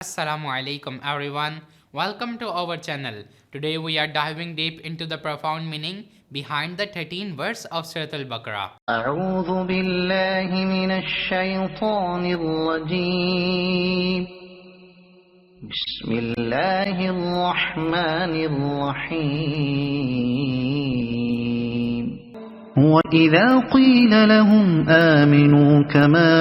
Assalamu alaikum everyone. Welcome to our channel. Today we are diving deep into the profound meaning behind the 13th verse of Surah Al-Baqarah. أعوذ بالله من الشيطان الرجيم بسم الله الرحمن الرحيم وإذا قيل لهم آمنوا كما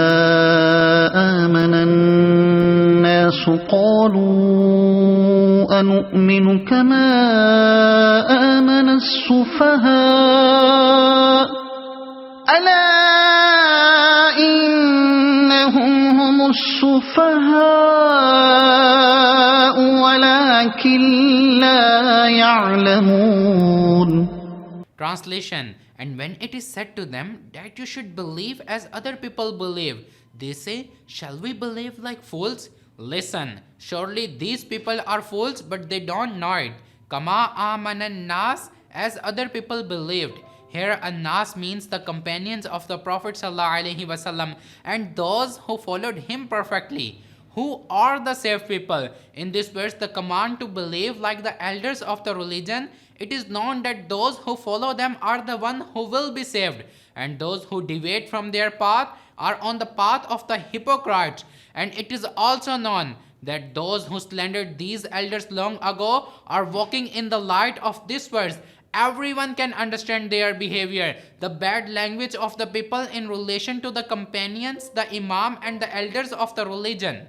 آمن الناس قالوا أنؤمن كما آمن السفهاء ألا إنهم هم السفهاء ولكن لا يعلمون. Translation: And when it is said to them that you should believe as other people believe, they say, shall we believe like fools? Listen, surely these people are fools, but they don't know it. Kama amanan nas, as other people believed. Here an-nas means the companions of the Prophet ﷺ and those who followed him perfectly. Who are the saved people? In this verse, the command to believe like the elders of the religion, it is known that those who follow them are the one who will be saved, and those who deviate from their path are on the path of the hypocrites. And it is also known that those who slandered these elders long ago are walking in the light of this verse. Everyone can understand their behavior, the bad language of the people in relation to the companions, the imam and the elders of the religion.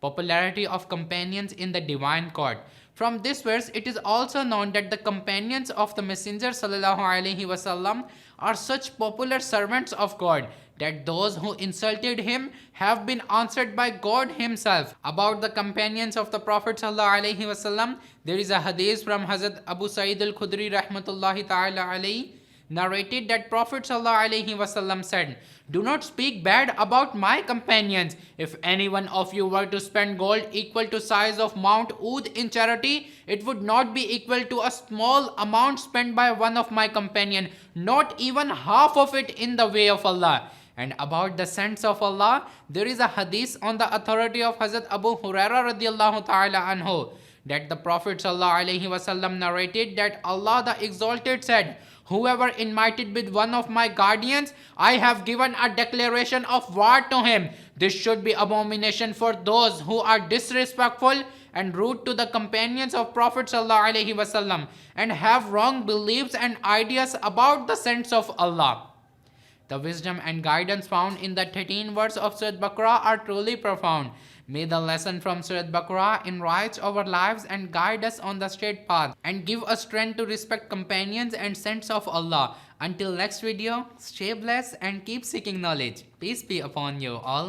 Popularity of companions in the divine court. From this verse, it is also known that the companions of the Messenger ﷺ are such popular servants of God that those who insulted him have been answered by God himself. About the companions of the Prophet ﷺ, there is a hadith from Hazrat Abu Sa'id al-Khudri rahmatullahi ta'ala alayhi, narrated that Prophet ﷺ said, do not speak bad about my companions. If any one of you were to spend gold equal to size of Mount Oud in charity, it would not be equal to a small amount spent by one of my companions, not even half of it in the way of Allah. And about the saints of Allah, there is a hadith on the authority of Hazrat Abu Hurairah radiallahu ta'ala anhu, that the Prophet ﷺ narrated that Allah the Exalted said, whoever invited with one of my guardians, I have given a declaration of war to him. This should be abomination for those who are disrespectful and rude to the companions of Prophet ﷺ and have wrong beliefs and ideas about the saints of Allah. The wisdom and guidance found in the 13th verse of Surah Baqarah are truly profound. May the lesson from Surah Baqarah enrich our lives and guide us on the straight path and give us strength to respect companions and saints of Allah. Until next video, stay blessed and keep seeking knowledge. Peace be upon you all.